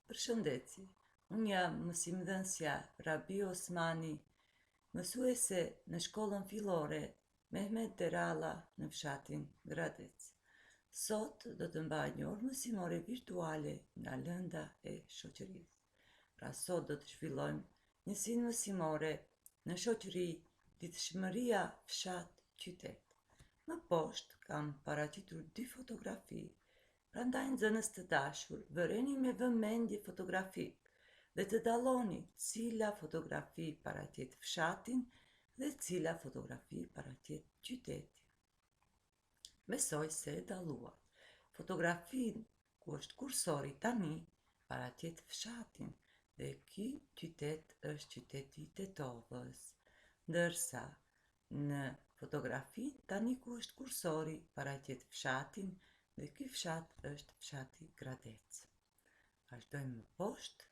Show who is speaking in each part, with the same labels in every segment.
Speaker 1: Përshëndetje, unë jam mësimdhënësja Rabi Osmani, mësuese në shkollën fillore Mehmet Deralla në fshatin Gradec. Sot do të mbaj një orë mësimore virtuale nga lënda e shoqërisë. Pra sot do të zhvillojmë njësinë mësimore në shoqëri, ditëshmëria fshat qytet. Më poshtë kam paraqitur 2 fotografi. Prandaj nxënës të dashur, vëreni me vëmendje fotografitë dhe të dalloni cila fotografi paraqet fshatin dhe cila fotografi paraqet qytetin. Besoj se e dalluat. Fotografin ku është kursori tani paraqet fshatin dhe ky qytet është qyteti i Tetovës, ndërsa në fotografi tani ku është kursori paraqet fshatin dhe ky fshat është fshati Gradec. Vazhdojmë më poshtë.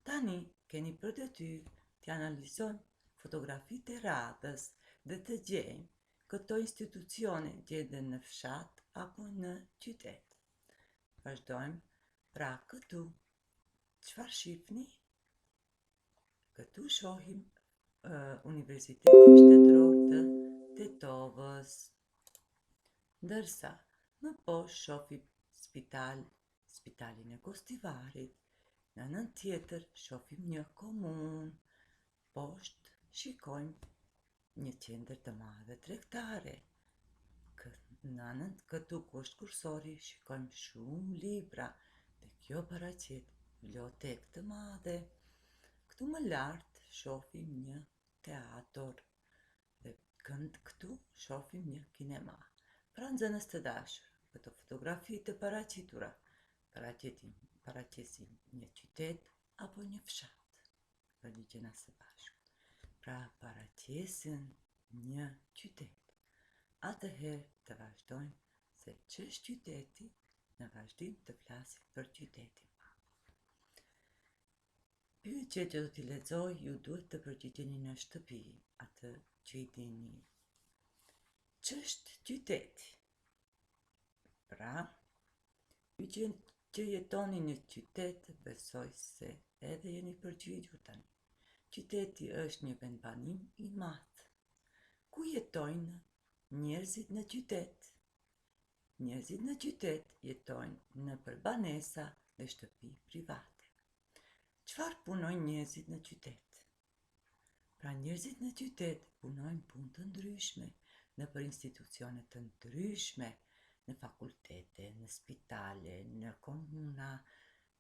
Speaker 1: Tani keni për detyrë të analizojmë fotografitë e radhës dhe të gjejmë këto institucione gjenden në fshat apo në qytet. Vazhdojmë. Pra këtu, çfarë shihni? Këtu shohim Universitetin Shtetëror të Tetovës. Ndërsa më poshtë shohim spitalin e Gostivarit. Në anën tjetër shohim një komunë. Poshtë shikojmë një qendër të madhe tregtare. Në anën këtu ku është kursori shikojmë shumë libra dhe kjo paraqet bibliotekë të madhe. Këtu më lart shohim një teatr dhe këtu shohim një kinema. Pra nxënës të dashur, këto fotografi të paraqitura paraqesin një qytet apo një fshat. Përgjigjena së bashku. Pra paraqesin një qytet. Atëherë të vazhdojmë se ç'është qyteti, në vazhdim të flasim për qytetin. Pyetjet që do t'i lexoj ju duhet të përgjigjeni në shtëpi, atë që i dini. Ç'është qyteti? Pra, ju që jetoni në qytet, besoj se edhe jeni përgjigjur tani. Qyteti është një vendbanim i madh. Ku jetojnë njerëzit në qytet? Njerëzit në qytet jetojnë nëpër banesa dhe shtëpi private. Çfarë punojnë njerëzit në qytet? Pra njerëzit në qytet punojnë punë të ndryshme, nëpër institucione të ndryshme, në fakultete, në spitale, në komuna,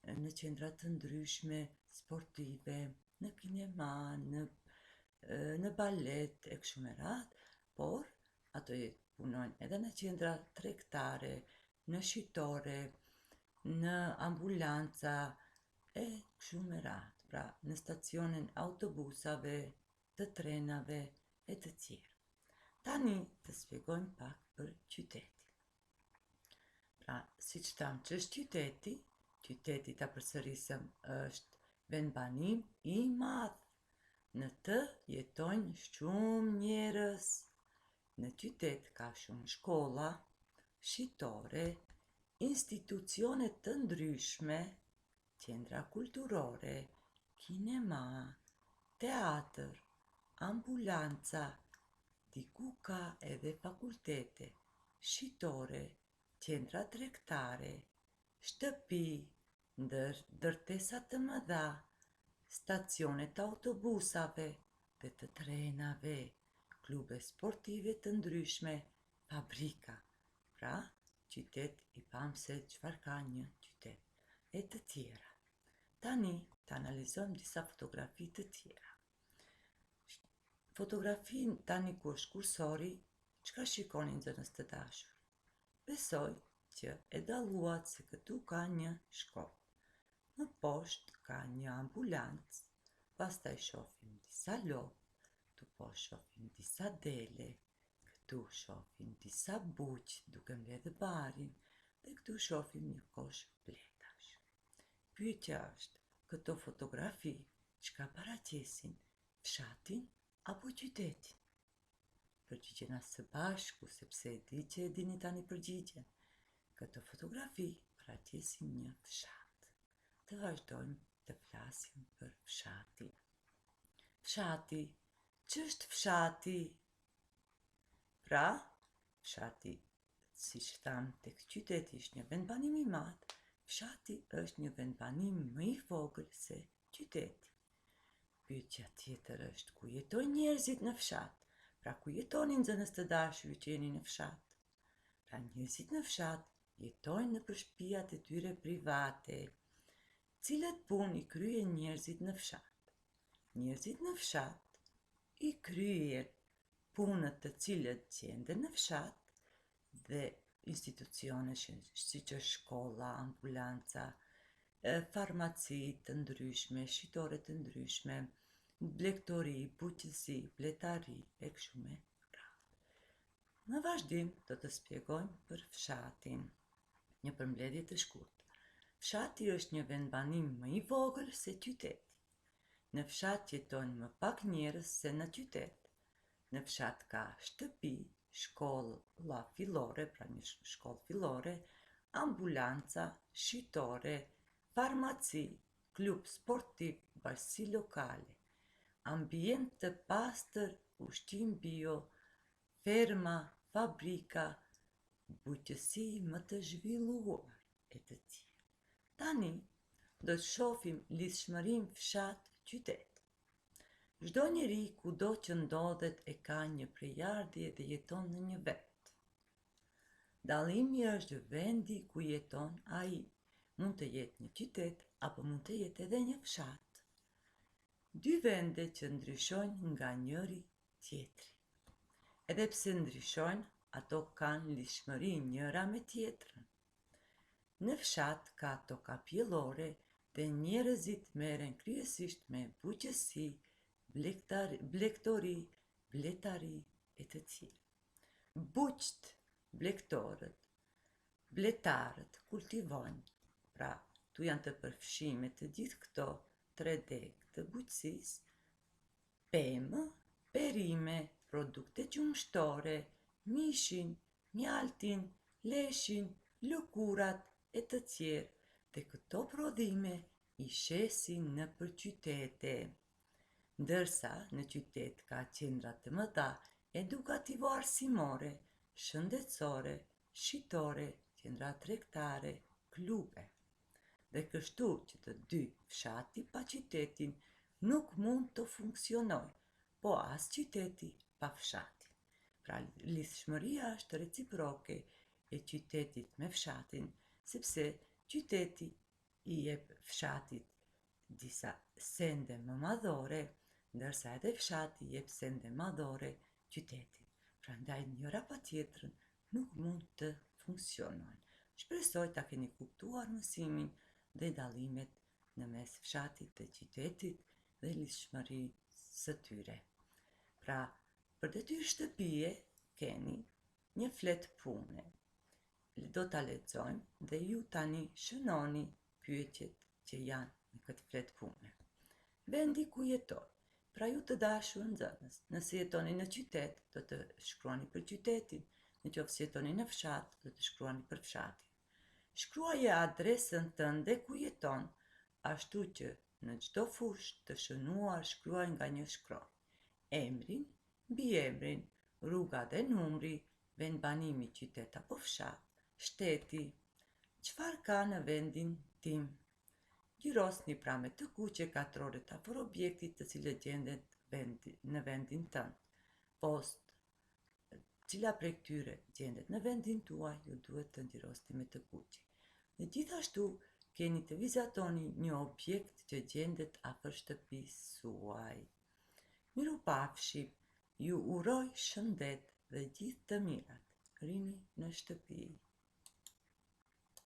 Speaker 1: në qendra të ndryshme sportive, në kinema, në balet e kështu me radhë, por ato punojnë edhe në qendra tregtare, në shitore, në ambulanca e kështu me radhë, pra në stacionin autobusave, të trenave e të tjerë. Tani të shpjegojmë pak për qytetin. Pra, siç tham, ç'është qyteti? Qyteti, ta përsërisëm, është vendbanim i madh. Në të jetojnë shumë njerëz. Në qytet ka shumë shkolla, shitore, institucione të ndryshme, qendra kulturore, kinema, teatr, ambulanca, diku ka edhe fakultete, shitore, qendra tregtare, shtëpi, ndërtesa të mëdha, stacione të autobusave dhe të trenave, klube sportive të ndryshme, fabrika. Pra, qytet i pam se çfarë ka një qytet e të tjera. Tani të analizojmë disa fotografi të tjera. Fotografin tani ku është kursori, çka shikoni nxënës të dashur? Besoj që e dalluat se këtu ka një shkollë. Më poshtë ka një ambulancë, pastaj shohim disa lopë, këtu poshtë shohim disa dele, këtu shohim disa buq duke mbledhur barin dhe këtu shohim një kosh bletash. Pyetja është, këto fotografi çka paraqesin? Fshatin apo qytetin? Përgjigjena së bashku, sepse e di që e dini tani përgjigjen. Këto fotografi paraqesin një fshat. të vazhdojmë të flasim për fshati. Fshati, ç'është fshati? Pra, fshati, siç tham, tek qyteti është një vendbanim i madh, fshati është një vendbanim më i vogël se qyteti. Pyetja tjetër është, ku jetojnë njerëzit në fshat? Pra, ku jetonin nxënës të dashur që jeni në fshat? Pra, njerëzit në fshat jetojnë në shtëpiat e tyre private. Cilat punë i kryen njerëzit në fshat? Njerëzit në fshat i kryen punët të cilët gjenden në fshat dhe institucione siç është shkolla, ambulanca, farmaci të ndryshme, shitore të ndryshme, blegtori, bujqësi, bletari e kështu me radhë. Në vazhdim do të shpjegojmë për fshatin. Një përmbledhje të shkurtër. Fshati është një vendbanim më i vogël se qyteti. Në fshat jetojnë më pak njerëz se në qytet. Në fshat ka shtëpi, shkolla fillore, pra një shkollë fillore, ambulanca, shitore, farmaci, klub sportiv, bashkësi lokale, ambient të pastër, ushqim bio, ferma, fabrika, bujqësi më të zhvilluar e të tjerë. Tani do të shohim lidhshmërinë fshat-qytet. Çdo njeri kudo që ndodhet e ka një prejardhje dhe jeton në një vend. Dallimi është vendi ku jeton ai. Mund të jetë një qytet apo mund të jetë edhe një fshat. Dy vende që ndryshojnë nga njëri tjetri. Edhe pse ndryshojnë, ato kanë lidhshmëri njëra me tjetrën. Në fshat ka toka pjellore dhe njerëzit merren kryesisht me bujqësi, blegtori, bletari e të tjerë. Bujqt, blegtorët, bletarët kultivojnë, pra tu janë të përfshime të gjithë këto 3 degë të bujqësisë, pemë, perime, produkte qumshtore, mishin, mjaltin, leshin, lëkurat e të tjerë, dhe këto prodhime i shesin nëpër qytete. Ndërsa në qytet ka qendra të mëdha edukativo-arsimore, shëndetësore, shitore, qendra tregtare, klube. Dhe kështu që të dy, fshati pa qytetin, nuk mund të funksionojë, po as qyteti pa fshatin. Pra, lidhshmëria është reciproke e qytetit me fshatin, sepse qyteti i jep fshatit disa sende më madhore, ndërsa edhe fshati jep sende madhore qytetit. Prandaj njëra pa tjetrën nuk mund të funksionojnë. Shpresoj ta keni kuptuar mësimin dhe dallimet në mes fshatit dhe qytetit dhe lidhshmërisë së tyre. Pra, për detyrë shtëpie keni një flet pune. Do ta lexojmë dhe ju tani shënoni pyetjet që janë në këtë flet pune. Vendi ku jetoj. Pra ju të dashur nxënës, nëse jetoni në qytet, do të shkruani për qytetin, nëse jetoni në fshat, do të shkruani për fshatin. Shkruaje adresën tënde ku jeton, ashtu që në çdo fushë të shënuar shkruaj nga një shkronjë. Emrin, mbiemrin, rruga dhe numri, vendbanimi qytet apo fshat, shteti, çfarë ka në vendin tim. Gjirosni pra me të kuqe katroret afër objektit të cilët gjendet në vendin tënd. Post, cila prej këtyre gjendet në vendin tuaj, ju duhet të ngjirosni me të kuqe. Dhe gjithashtu keni të vizatoni një objekt që gjendet afër shtëpisë suaj. Mirupafshim, ju uroj shëndet dhe gjithë të mirat. Rini në shtëpi.